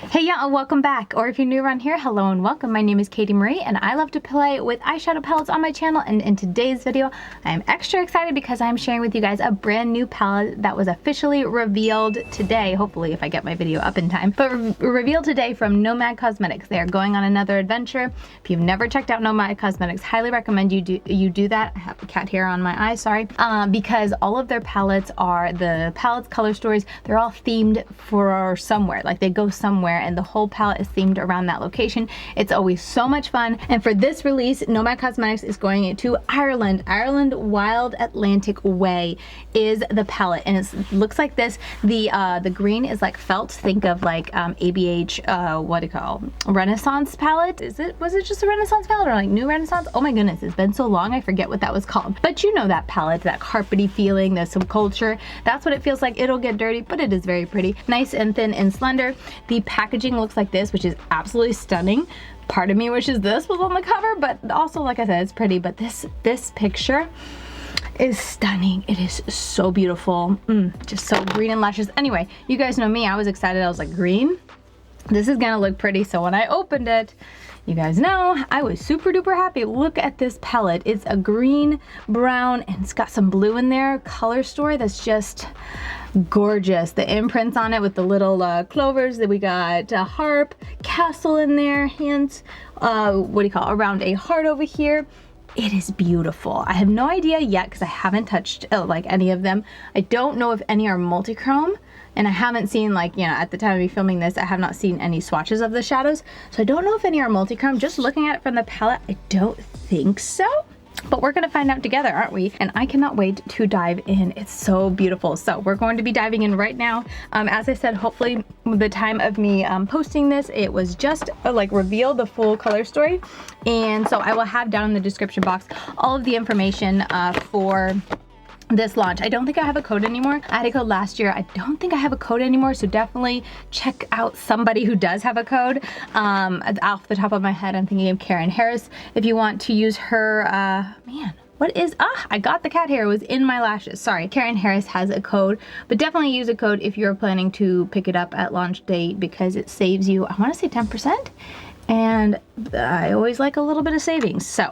Hey y'all, welcome back, or if you're new around here, hello and welcome. My name is Katie Marie and I love to play with eyeshadow palettes on my channel, and in today's video I am extra excited because I'm sharing with you guys a brand new palette that was officially revealed today, hopefully if I get my video up in time, but revealed today from Nomad Cosmetics. They are going on another adventure. If you've never checked out Nomad Cosmetics, highly recommend you do that. I have a cat hair on my eye, sorry, because all of their palettes are, the palettes, color stories, they're all themed for somewhere, like they go somewhere and the whole palette is themed around that location. It's always so much fun. And for this release, Nomad Cosmetics is going to Ireland. Wild Atlantic Way is the palette, and it looks like this. The green is like felt. Think of like ABH, what do you call, Renaissance palette? Was it just a Renaissance palette or like new Renaissance? Oh my goodness, it's been so long I forget what that was called. But you know that palette, that carpety feeling, the SUBCULTURE. That's what it feels like. It'll get dirty, but it is very pretty. Nice and thin and slender. The packaging looks like this, which is absolutely stunning. Part of me wishes this was on the cover, but also, like I said, it's pretty. But this picture is stunning. It is so beautiful. Just so green and luscious. Anyway, you guys know me. I was excited. I was like, green? This is gonna look pretty. So when I opened it, you guys know, I was super duper happy. Look at this palette. It's a green, brown, and it's got some blue in there. Color story that's just gorgeous. The imprints on it with the little clovers that we got, a harp, castle in there, hands, what do you call it, around a heart over here. It is beautiful. I have no idea yet because I haven't touched like any of them. I don't know if any are multi-chrome, and I haven't seen, like, you know, at the time of me filming this, I have not seen any swatches of the shadows. So I don't know if any are multi-chrome. Just looking at it from the palette, I don't think so. But we're gonna find out together, aren't we? And I cannot wait to dive in. It's so beautiful. So we're going to be diving in right now. As I said, hopefully the time of me posting this, it was just like revealed the full color story. And so I will have down in the description box all of the information for this launch. I don't think I have a code anymore. I had a code last year. I don't think I have a code anymore, so definitely check out somebody who does have a code. Off the top of my head, I'm thinking of Karen Harris. If you want to use her, man, what is, I got the cat hair, it was in my lashes. Sorry, Karen Harris has a code, but definitely use a code if you're planning to pick it up at launch date because it saves you, I wanna say 10%. And I always like a little bit of savings. So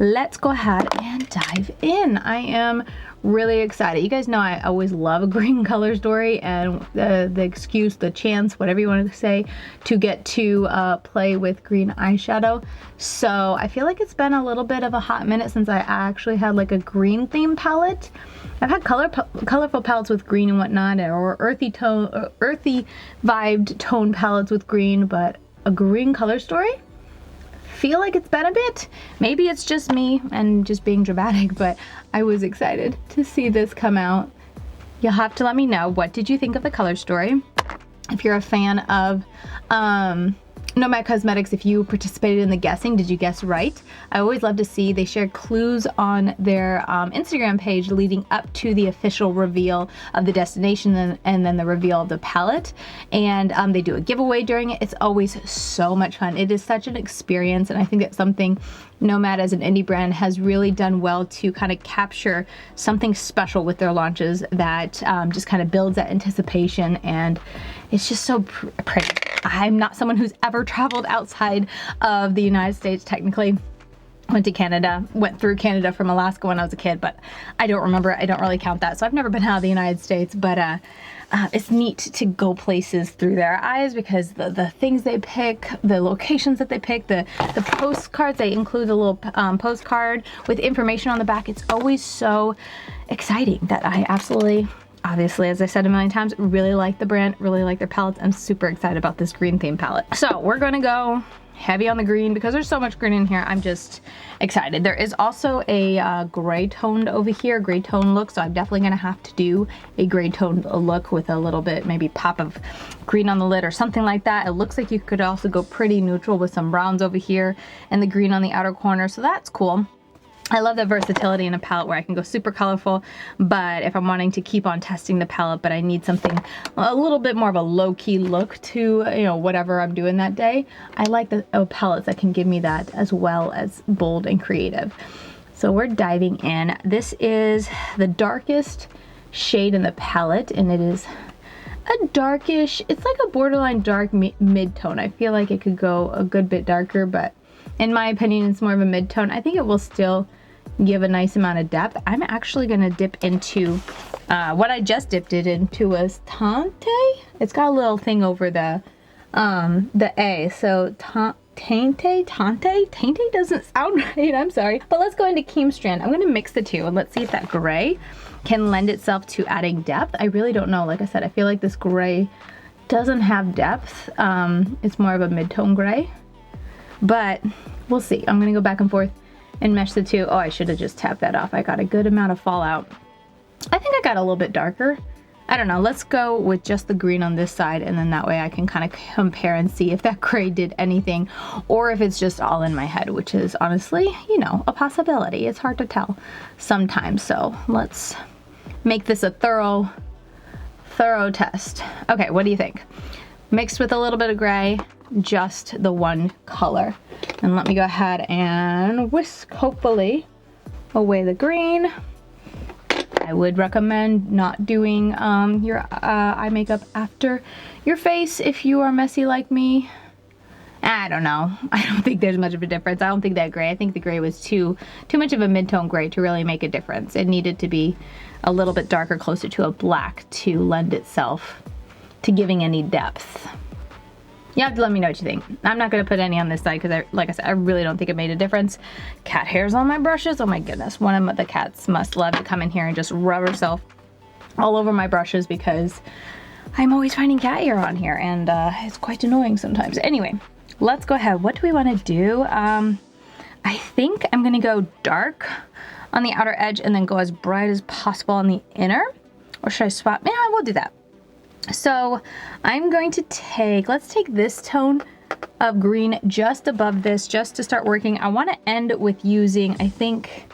let's go ahead and dive in. I am really excited. You guys know I always love a green color story, and the excuse, the chance, whatever you want to say, to get to play with green eyeshadow. So I feel like it's been a little bit of a hot minute since I actually had like a green theme palette. I've had colorful palettes with green and whatnot, or earthy vibed tone palettes with green, but a green color story? Feel like it's been a bit. Maybe it's just me and just being dramatic, but I was excited to see this come out. You'll have to let me know, what did you think of the color story? If you're a fan of Nomad Cosmetics, if you participated in the guessing, did you guess right? I always love to see, they share clues on their Instagram page leading up to the official reveal of the destination and then the reveal of the palette. And they do a giveaway during it. It's always so much fun. It is such an experience, and I think that's something Nomad as an indie brand has really done well to kind of capture something special with their launches that just kind of builds that anticipation, and it's just so pretty. I'm not someone who's ever traveled outside of the United States. Technically went to Canada, went through Canada from Alaska when I was a kid, but I don't remember it. I don't really count that. So I've never been out of the United States, but it's neat to go places through their eyes because the things they pick, the locations that they pick, the postcards, they include a little postcard with information on the back. It's always so exciting that I absolutely, obviously, as I said a million times, really like the brand, really like their palettes. I'm super excited about this green theme palette. So we're gonna go heavy on the green because there's so much green in here. I'm just excited. There is also a gray toned over here, gray tone look, so I'm definitely gonna have to do a gray toned look with a little bit, maybe pop of green on the lid or something like that. It looks like you could also go pretty neutral with some browns over here and the green on the outer corner, so that's cool. I love the versatility in a palette where I can go super colorful, but if I'm wanting to keep on testing the palette, but I need something a little bit more of a low-key look to, you know, whatever I'm doing that day, I like the palettes that can give me that as well as bold and creative. So we're diving in. This is the darkest shade in the palette, and it is a darkish, it's like a borderline dark mid-tone. I feel like it could go a good bit darker, but in my opinion, it's more of a mid-tone. I think it will still give a nice amount of depth. I'm actually gonna dip into, what I just dipped it into was Tante. It's got a little thing over the A, so Tante doesn't sound right, I'm sorry. But let's go into Keem Strand. I'm gonna mix the two and let's see if that gray can lend itself to adding depth. I really don't know. Like I said, I feel like this gray doesn't have depth. It's more of a mid-tone gray, but we'll see. I'm gonna go back and forth and mesh the two. Oh, I should have just tapped that off. I got a good amount of fallout. I think I got a little bit darker. I don't know. Let's go with just the green on this side, and then that way I can kind of compare and see if that gray did anything or if it's just all in my head, which is honestly, you know, a possibility. It's hard to tell sometimes. So let's make this a thorough test. Okay, what do you think? Mixed with a little bit of gray, just the one color. And let me go ahead and whisk, hopefully, away the green. I would recommend not doing your eye makeup after your face if you are messy like me. I don't know. I don't think there's much of a difference. I don't think that gray. I think the gray was too much of a mid-tone gray to really make a difference. It needed to be a little bit darker, closer to a black to lend itself to giving any depth. You have to let me know what you think. I'm not gonna put any on this side because, like I said, I really don't think it made a difference. Cat hairs on my brushes, oh my goodness. One of the cats must love to come in here and just rub herself all over my brushes because I'm always finding cat hair on here, and it's quite annoying sometimes. Anyway, let's go ahead. What do we wanna do? I think I'm gonna go dark on the outer edge and then go as bright as possible on the inner. Or should I swap? Yeah, we'll do that. So I'm going to let's take this tone of green just above this, just to start working. I want to end with using, I think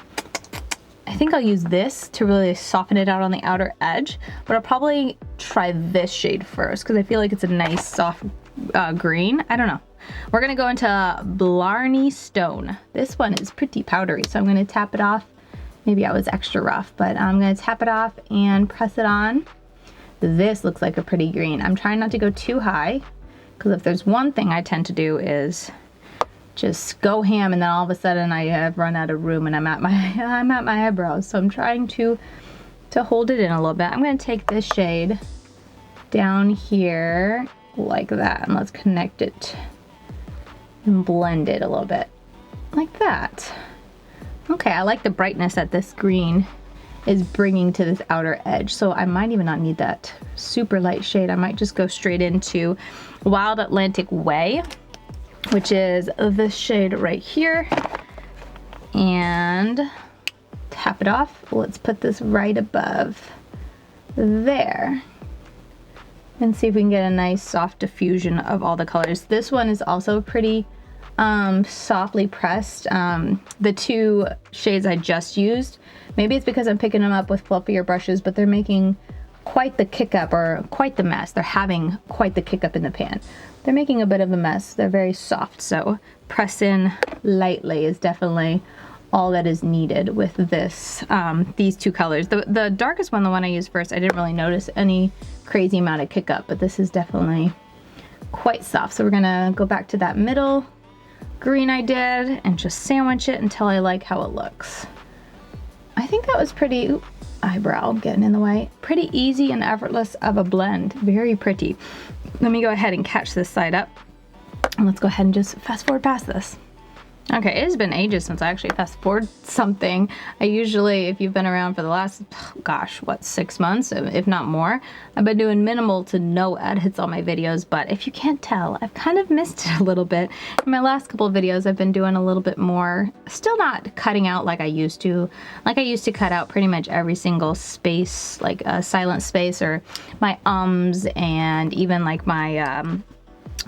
I'll use this to really soften it out on the outer edge, but I'll probably try this shade first because I feel like it's a nice soft green. I don't know. We're gonna go into Blarney Stone. This one is pretty powdery, so I'm gonna tap it off. Maybe I was extra rough, but I'm gonna tap it off and press it on. This looks like a pretty green. I'm trying not to go too high because if there's one thing I tend to do is just go ham, and then all of a sudden I have run out of room and I'm at my eyebrows. So I'm trying to hold it in a little bit. I'm going to take this shade down here like that, and let's connect it and blend it a little bit like that. Okay, I like the brightness that this green is bringing to this outer edge, so I might even not need that super light shade. I might just go straight into Wild Atlantic Way, which is this shade right here, and tap it off. Let's put this right above there and see if we can get a nice soft diffusion of all the colors. This one is also pretty softly pressed. The two shades I just used, maybe it's because I'm picking them up with fluffier brushes, but they're making quite the kick up, or quite the mess. They're having quite the kick up in the pan. They're making a bit of a mess. They're very soft, so press in lightly is definitely all that is needed with this, these two colors. The darkest one, the one I used first, I didn't really notice any crazy amount of kick up, but this is definitely quite soft. So we're gonna go back to that middle green I did and just sandwich it until I like how it looks. I think that was pretty, ooh, eyebrow getting in the way. Pretty easy and effortless of a blend. Very pretty. Let me go ahead and catch this side up. And let's go ahead and just fast forward past this. Okay, it has been ages since I actually fast forward something. I usually, if you've been around for the last, gosh, what, 6 months, if not more, I've been doing minimal to no edits on my videos, but if you can't tell, I've kind of missed it a little bit. In my last couple of videos, I've been doing a little bit more, still not cutting out like I used to. Like I used to cut out pretty much every single space, like a silent space, or my ums, and even like my,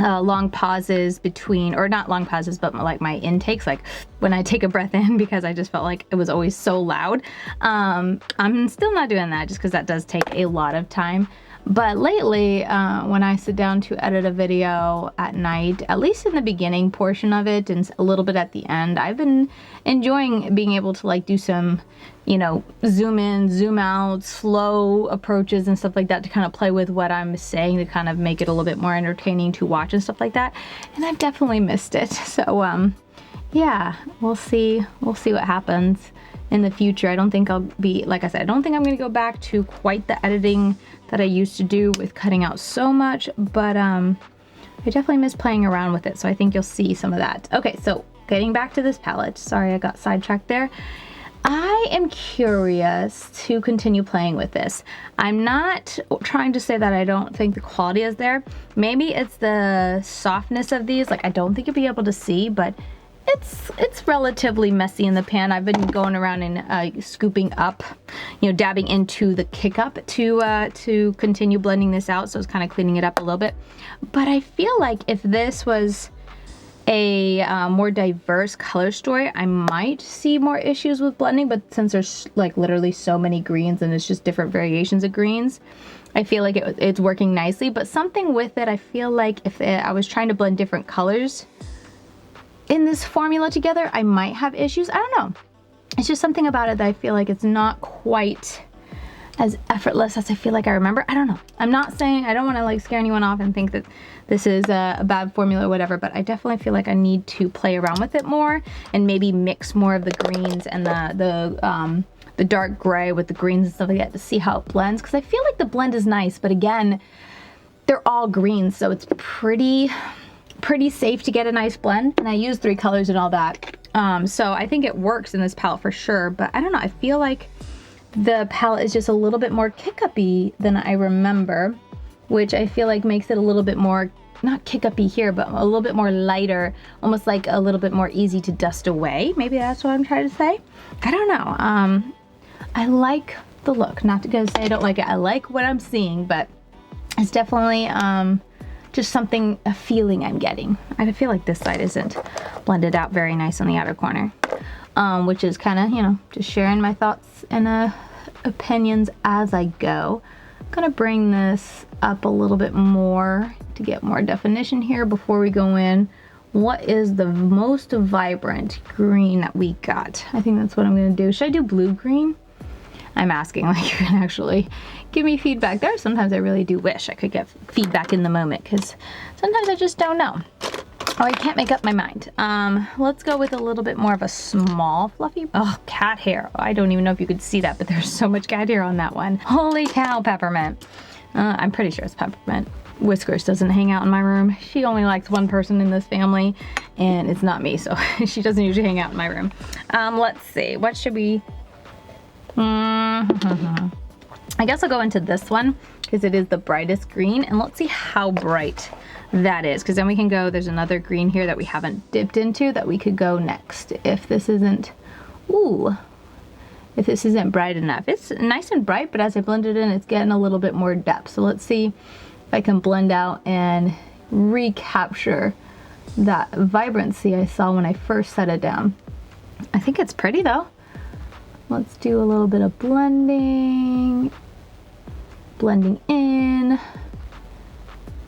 long pauses between, or not long pauses, but like my intakes, like when I take a breath in because I just felt like it was always so loud. I'm still not doing that just because that does take a lot of time. But lately, when I sit down to edit a video at night, at least in the beginning portion of it and a little bit at the end, I've been enjoying being able to like do some, you know, zoom in, zoom out, slow approaches and stuff like that to kind of play with what I'm saying to kind of make it a little bit more entertaining to watch and stuff like that. And I've definitely missed it. So, yeah, we'll see what happens in the future. I don't think I'll be, like I said, I don't think I'm gonna go back to quite the editing that I used to do with cutting out so much, but I definitely miss playing around with it, so I think you'll see some of that. Okay, so getting back to this palette, sorry I got sidetracked there. I am curious to continue playing with this. I'm not trying to say that I don't think the quality is there. Maybe it's the softness of these, like I don't think you'll be able to see, but it's relatively messy in the pan. I've been going around and scooping up, you know, dabbing into the kick up to continue blending this out, so it's kind of cleaning it up a little bit. But I feel like if this was a more diverse color story, I might see more issues with blending, but since there's like literally so many greens and it's just different variations of greens, I feel like it's working nicely. But something with it, I feel like if I was trying to blend different colors in this formula together, I might have issues. I don't know. It's just something about it that I feel like it's not quite as effortless as I feel like I remember. I don't know. I'm not saying, I don't want to like scare anyone off and think that this is a bad formula or whatever, but I definitely feel like I need to play around with it more and maybe mix more of the greens and the dark gray with the greens and stuff like that to see how it blends. Because I feel like the blend is nice, but again, they're all greens, so it's pretty safe to get a nice blend. And I use 3 colors and all that. So I think it works in this palette for sure, but I don't know, I feel like the palette is just a little bit more kick-uppy than I remember, which I feel like makes it a little bit more, not kick-uppy here, but a little bit more lighter, almost like a little bit more easy to dust away. Maybe that's what I'm trying to say. I don't know. I like the look, not to go say I don't like it. I like what I'm seeing, but it's definitely just something, a feeling I'm getting. I feel like this side isn't blended out very nice on the outer corner, which is kind of, you know, just sharing my thoughts and opinions as I go. I'm gonna bring this up a little bit more to get more definition here before we go in. What is the most vibrant green that we got? I think that's what I'm gonna do. Should I do blue-green? I'm asking, like, you can actually give me feedback there. Sometimes I really do wish I could get feedback in the moment, because sometimes I just don't know. Oh, I can't make up my mind. Let's go with a little bit more of a small fluffy, oh, cat hair. I don't even know if you could see that, but there's so much cat hair on that one. Holy cow, peppermint. I'm pretty sure it's peppermint. Whiskers doesn't hang out in my room. She only likes one person in this family, and it's not me, so she doesn't usually hang out in my room. Let's see, what should we... I guess I'll go into this one because it is the brightest green, and let's see how bright that is, because then we can go, there's another green here that we haven't dipped into that we could go next if this isn't, if this isn't bright enough. It's nice and bright, but as I blend it in, it's getting a little bit more depth. So let's see if I can blend out and recapture that vibrancy I saw when I first set it down. I think it's pretty though. Let's do a little bit of blending in.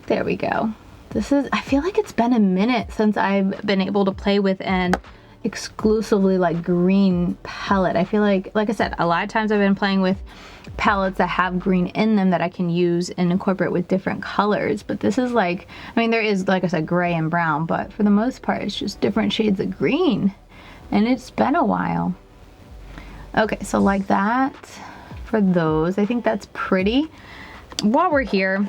There we go. This is, I feel like it's been a minute since I've been able to play with an exclusively like green palette. I feel like I said, a lot of times I've been playing with palettes that have green in them that I can use and incorporate with different colors. But this is like, I mean, there is, like I said, gray and brown, but for the most part, it's just different shades of green. And it's been a while. Okay, so like that for those. I think that's pretty. While we're here,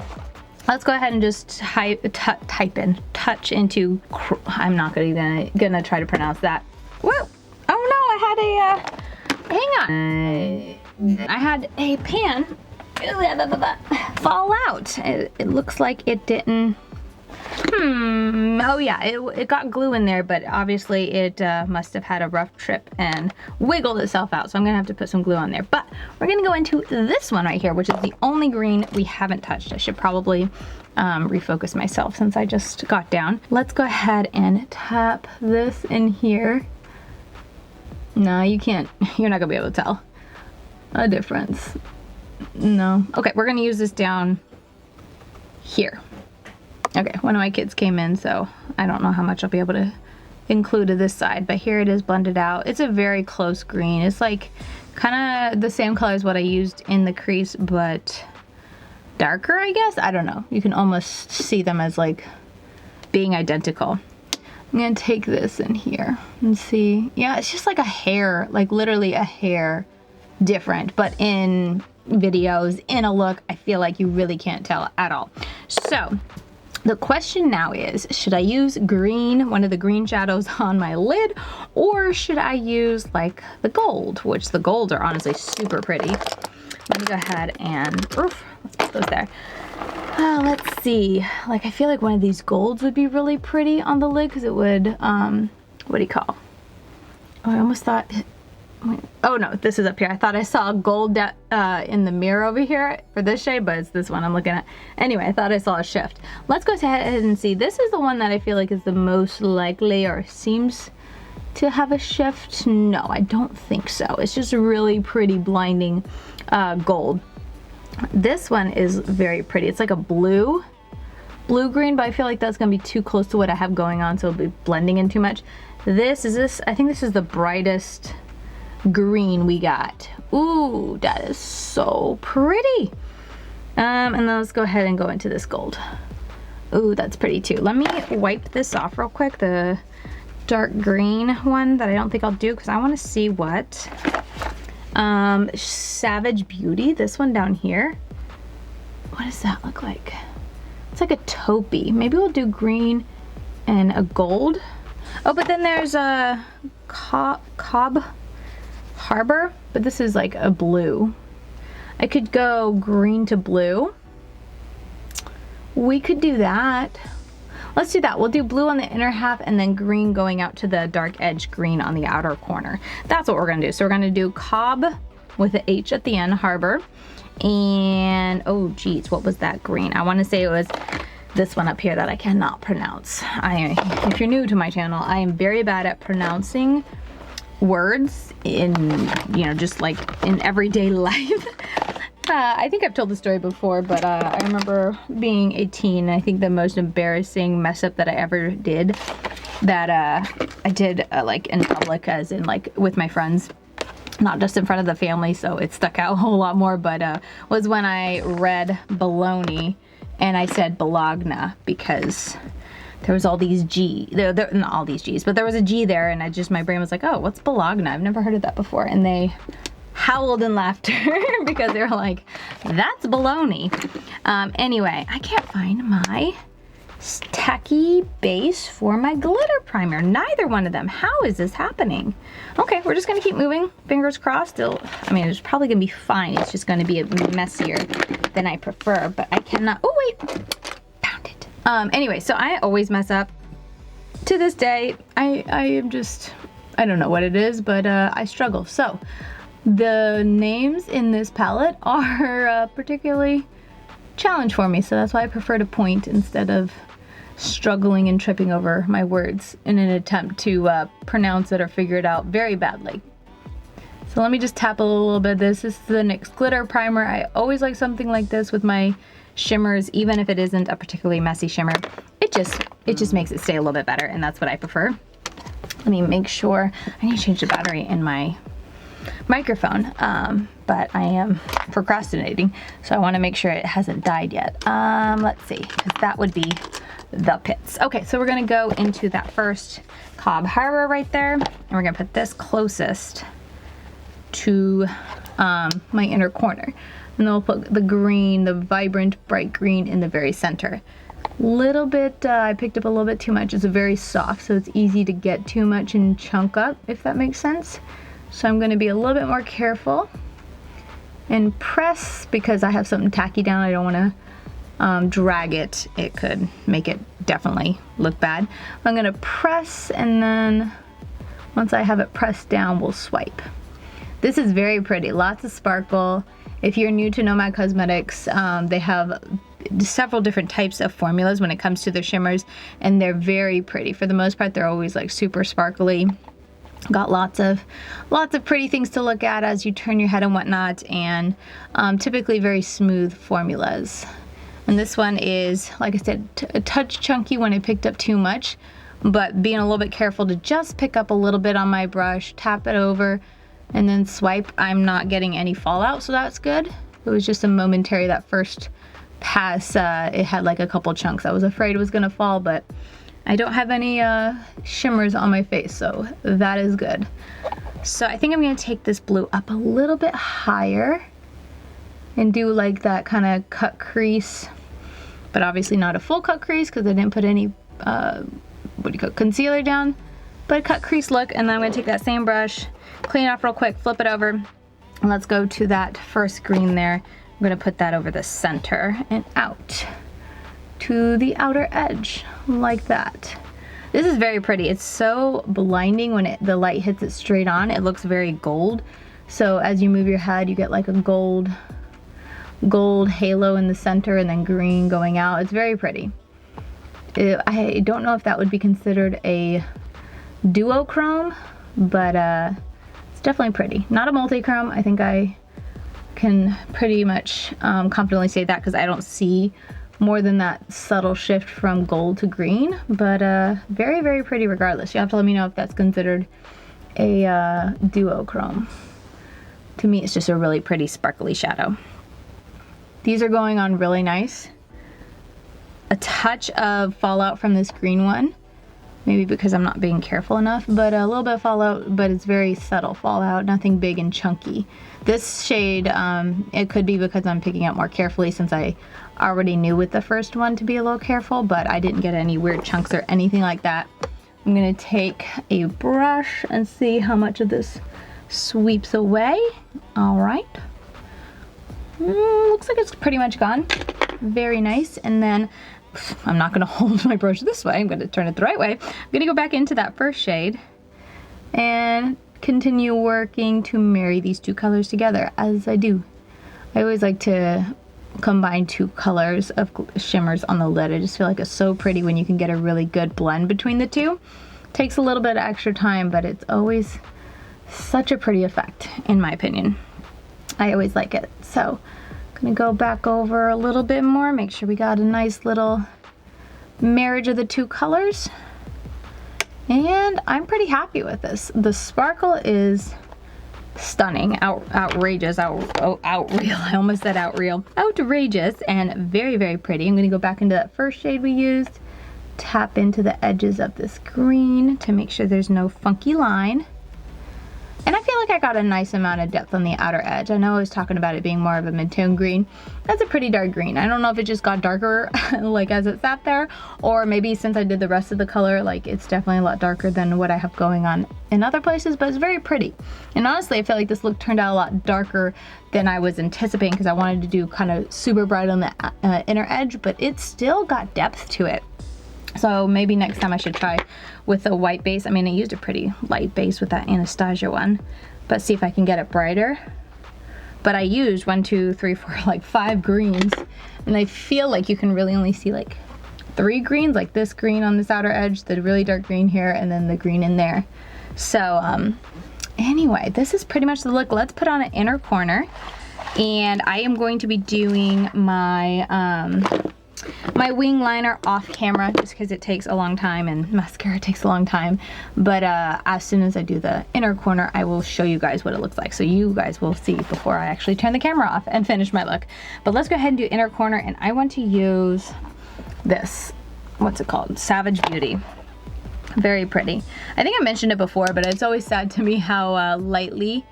let's go ahead and just touch into, I'm not gonna try to pronounce that. Whoa! Oh no, I had a, hang on. I had a pan fall out. It looks like it didn't, oh yeah, it got glue in there, but obviously it must have had a rough trip and wiggled itself out, so I'm gonna have to put some glue on there. But we're gonna go into this one right here, which is the only green we haven't touched. I should probably refocus myself since I just got down. Let's go ahead and tap this in here. No, you can't. You're not gonna be able to tell a difference. No. Okay, we're gonna use this down here. Okay, one of my kids came in, so I don't know how much I'll be able to include to this side, but here it is blended out. It's a very close green. It's like kind of the same color as what I used in the crease, but darker, I guess. I don't know. You can almost see them as like being identical. I'm gonna take this in here and see. Yeah, it's just like a hair, like literally a hair different, but in videos, in a look, I feel like you really can't tell at all. So the question now is, should I use green, one of the green shadows on my lid, or should I use like the gold, which the golds are honestly super pretty. Let me go ahead and, oof, let's put those there. Let's see, like I feel like one of these golds would be really pretty on the lid because it would, what do you call? Oh, I almost thought, oh no, this is up here. I thought I saw gold in the mirror over here for this shade, but it's this one I'm looking at. Anyway, I thought I saw a shift. Let's go ahead and see. This is the one that I feel like is the most likely or seems to have a shift. No, I don't think so. It's just really pretty blinding gold. This one is very pretty. It's like a blue green, but I feel like that's gonna be too close to what I have going on, so it'll be blending in too much. I think this is the brightest green we got. Ooh, that is so pretty. And then let's go ahead and go into this gold. Ooh, that's pretty too. Let me wipe this off real quick, the dark green one that I don't think I'll do because I want to see what Savage Beauty, this one down here. What does that look like? It's like a taupey. Maybe we'll do green and a gold. Oh, but then there's a Cobb Harbor, but this is like a blue. I could go green to blue. We could do that. Let's do that. We'll do blue on the inner half and then green going out to the dark edge green on the outer corner. That's what we're gonna do. So we're gonna do Cobb with an H at the end, Harbor. And, oh geez, what was that green? I wanna say it was this one up here that I cannot pronounce. If you're new to my channel, I am very bad at pronouncing words in, you know, just like in everyday life. I think I've told the story before, but I remember being a teen. I think the most embarrassing mess up that I ever did, that I did like in public, as in like with my friends, not just in front of the family, so it stuck out a whole lot more, but was when I read baloney and I said Bologna because there was all these G, not all these G's, but there was a G there, and my brain was like, oh, what's Bologna? I've never heard of that before. And they howled in laughter because they were like, that's baloney. Anyway, I can't find my tacky base for my glitter primer. Neither one of them. How is this happening? Okay, we're just gonna keep moving. Fingers crossed. I mean, it's probably gonna be fine. It's just gonna be messier than I prefer, but I cannot, oh wait, found it. Anyway, so I always mess up. To this day, I am just, I don't know what it is, but I struggle. So the names in this palette are particularly challenge for me, so that's why I prefer to point instead of struggling and tripping over my words in an attempt to pronounce it or figure it out very badly. So let me just tap a little bit of this. This is the NYX glitter primer. I always like something like this with my shimmers, even if it isn't a particularly messy shimmer. It just makes it stay a little bit better, and that's what I prefer. Let me make sure. I need to change the battery in my microphone, but I am procrastinating, so I want to make sure it hasn't died yet. Let's see, because that would be the pits. Okay, so we're gonna go into that first Cobb Harbor right there, and we're gonna put this closest to my inner corner, and then we'll put the green, the vibrant bright green, in the very center. Little bit, I picked up a little bit too much. It's very soft, so it's easy to get too much and chunk up, if that makes sense. So I'm going to be a little bit more careful and press, because I have something tacky down. I don't want to drag it. It could make it definitely look bad. I'm going to press, and then once I have it pressed down, we'll swipe. This is very pretty, lots of sparkle. If you're new to Nomad Cosmetics, they have several different types of formulas when it comes to their shimmers, and they're very pretty. For the most part, they're always like super sparkly. Got lots of pretty things to look at as you turn your head and whatnot, and typically very smooth formulas. And this one is, like I said, a touch chunky when I picked up too much, but being a little bit careful to just pick up a little bit on my brush, tap it over, and then swipe. I'm not getting any fallout, so that's good. It was just a momentary, that first pass, it had like a couple chunks. I was afraid it was gonna fall, but I don't have any shimmers on my face, so that is good. So I think I'm gonna take this blue up a little bit higher and do like that kind of cut crease, but obviously not a full cut crease because I didn't put any concealer down, but a cut crease look. And then I'm gonna take that same brush, clean it off real quick, flip it over, and let's go to that first green there. I'm gonna put that over the center and out to the outer edge like that. This is very pretty. It's so blinding when the light hits it straight on. It looks very gold. So as you move your head, you get like a gold halo in the center and then green going out. It's very pretty. I don't know if that would be considered a duochrome, but it's definitely pretty. Not a multi-chrome. I think I can pretty much confidently say that because I don't see more than that subtle shift from gold to green, but very, very pretty regardless. You have to let me know if that's considered a duochrome. To me, it's just a really pretty sparkly shadow. These are going on really nice. A touch of fallout from this green one, maybe because I'm not being careful enough, but a little bit of fallout, but it's very subtle fallout, nothing big and chunky. This shade, it could be because I'm picking up more carefully since I already knew with the first one to be a little careful, but I didn't get any weird chunks or anything like that. I'm gonna take a brush and see how much of this sweeps away. All right. Looks like it's pretty much gone. Very nice. And then I'm not gonna hold my brush this way. I'm gonna turn it the right way. I'm gonna go back into that first shade and continue working to marry these two colors together as I do. I always like to combine two colors of shimmers on the lid. I just feel like it's so pretty when you can get a really good blend between the two. Takes a little bit of extra time, but it's always such a pretty effect, in my opinion. I always like it. So I'm gonna go back over a little bit more, make sure we got a nice little marriage of the two colors. And I'm pretty happy with this. The sparkle is stunning, outrageous, outreal. I almost said outreal. Outrageous and very, very pretty. I'm gonna go back into that first shade we used, tap into the edges of this green to make sure there's no funky line. And I feel like I got a nice amount of depth on the outer edge. I know I was talking about it being more of a mid-tone green. That's a pretty dark green. I don't know if it just got darker like as it sat there, or maybe since I did the rest of the color, like it's definitely a lot darker than what I have going on in other places, but it's very pretty. And honestly, I feel like this look turned out a lot darker than I was anticipating because I wanted to do kind of super bright on the inner edge, but it still got depth to it. So maybe next time I should try with a white base. I mean, I used a pretty light base with that Anastasia one, but see if I can get it brighter. But I used 1, 2, 3, 4, like 5 greens, and I feel like you can really only see like 3 greens, like this green on this outer edge, the really dark green here, and then the green in there. So anyway, this is pretty much the look. Let's put on an inner corner, and I am going to be doing my my wing liner off camera just because it takes a long time and mascara takes a long time, but as soon as I do the inner corner I will show you guys what it looks like, so you guys will see before I actually turn the camera off and finish my look. But let's go ahead and do inner corner, and I want to use this, what's it called, Savage Beauty. Very pretty. I think I mentioned it before, but it's always sad to me how lightly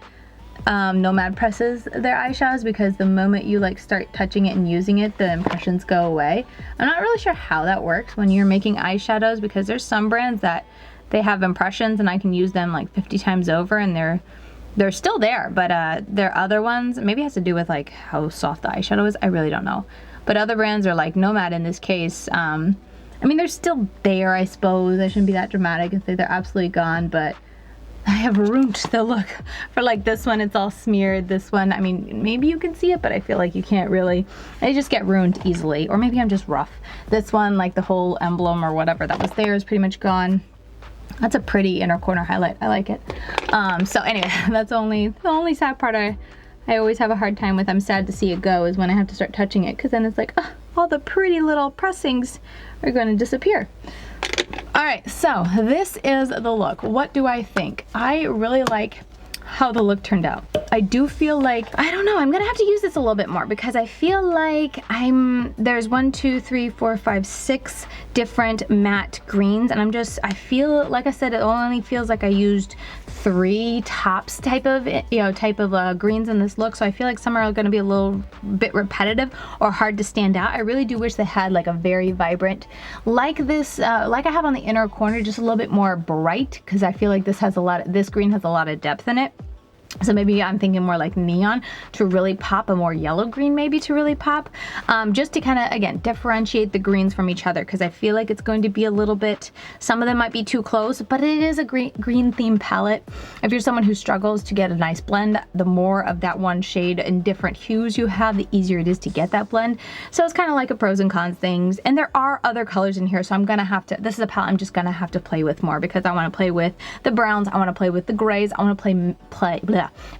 Nomad presses their eyeshadows, because the moment you like start touching it and using it, the impressions go away. I'm not really sure how that works when you're making eyeshadows, because there's some brands that they have impressions and I can use them like 50 times over and they're still there, but there are other ones, maybe it has to do with like how soft the eyeshadow is, I really don't know. But other brands are like Nomad in this case, I mean they're still there, I suppose. I shouldn't be that dramatic and say they're absolutely gone, but I have ruined the look. For like this one, it's all smeared. This one, I mean, maybe you can see it, but I feel like you can't really. They just get ruined easily. Or maybe I'm just rough. This one, like the whole emblem or whatever that was there is pretty much gone. That's a pretty inner corner highlight. I like it. So anyway, that's the only sad part I always have a hard time with. I'm sad to see it go is when I have to start touching it, because then it's like, oh, all the pretty little pressings are going to disappear. All right, so this is the look. What do I think? I really like how the look turned out. I do feel like, I don't know, I'm gonna have to use this a little bit more, because I feel like there's 1, 2, 3, 4, 5, 6 different matte greens, and I feel, like I said, it only feels like I used 3 tops type of greens in this look, so I feel like some are gonna be a little bit repetitive or hard to stand out. I really do wish they had like a very vibrant, like this, like I have on the inner corner, just a little bit more bright, because I feel like this green has a lot of depth in it. So maybe I'm thinking more like neon to really pop, a more yellow green maybe to really pop, just to kind of, again, differentiate the greens from each other, because I feel like it's going to be a little bit, some of them might be too close, but it is a green theme palette. If you're someone who struggles to get a nice blend, the more of that one shade in different hues you have, the easier it is to get that blend. So it's kind of like a pros and cons things, and there are other colors in here, so I'm gonna have to, this is a palette I'm just gonna have to play with more, because I want to play with the browns, I want to play with the grays, I want to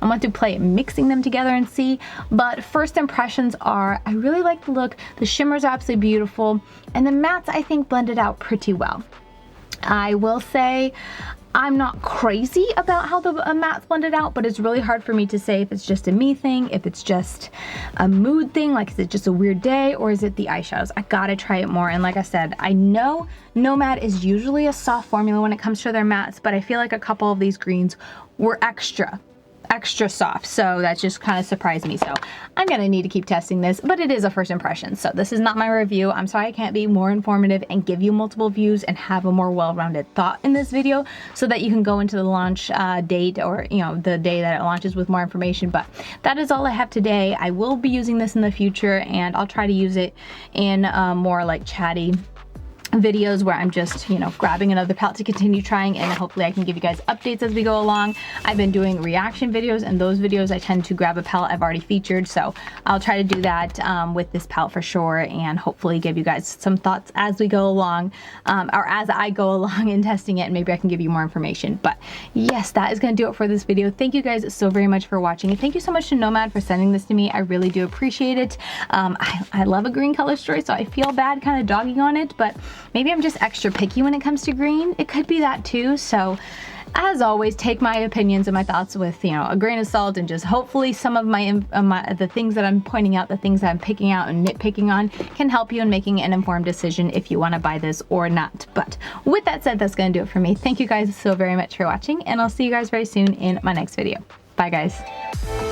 I want to play mixing them together and see. But first impressions are, I really like the look. The shimmers are absolutely beautiful, and the mattes I think blended out pretty well. I will say I'm not crazy about how the mattes blended out, but it's really hard for me to say if it's just a me thing, if it's just a mood thing, like is it just a weird day, or is it the eyeshadows? I gotta try it more. And like I said, I know Nomad is usually a soft formula when it comes to their mattes, but I feel like a couple of these greens were extra soft, so that just kind of surprised me. So I'm gonna need to keep testing this, but it is a first impression, so this is not my review. I'm sorry I can't be more informative and give you multiple views and have a more well-rounded thought in this video, so that you can go into the launch date, or the day that it launches, with more information. But that is all I have today. I will be using this in the future, and I'll try to use it in more like chatty videos where I'm just, grabbing another palette to continue trying, and hopefully I can give you guys updates as we go along. I've been doing reaction videos, and those videos I tend to grab a palette I've already featured, so I'll try to do that with this palette for sure, and hopefully give you guys some thoughts as we go along, or as I go along in testing it, and maybe I can give you more information. But yes, that is going to do it for this video. Thank you guys so very much for watching, and thank you so much to Nomad for sending this to me. I really do appreciate it. I love a green color story, so I feel bad kind of dogging on it, but maybe I'm just extra picky when it comes to green. It could be that too. So as always, take my opinions and my thoughts with, a grain of salt, and just hopefully some of the things that I'm pointing out, the things that I'm picking out and nitpicking on, can help you in making an informed decision if you want to buy this or not. But with that said, that's going to do it for me. Thank you guys so very much for watching, and I'll see you guys very soon in my next video. Bye guys.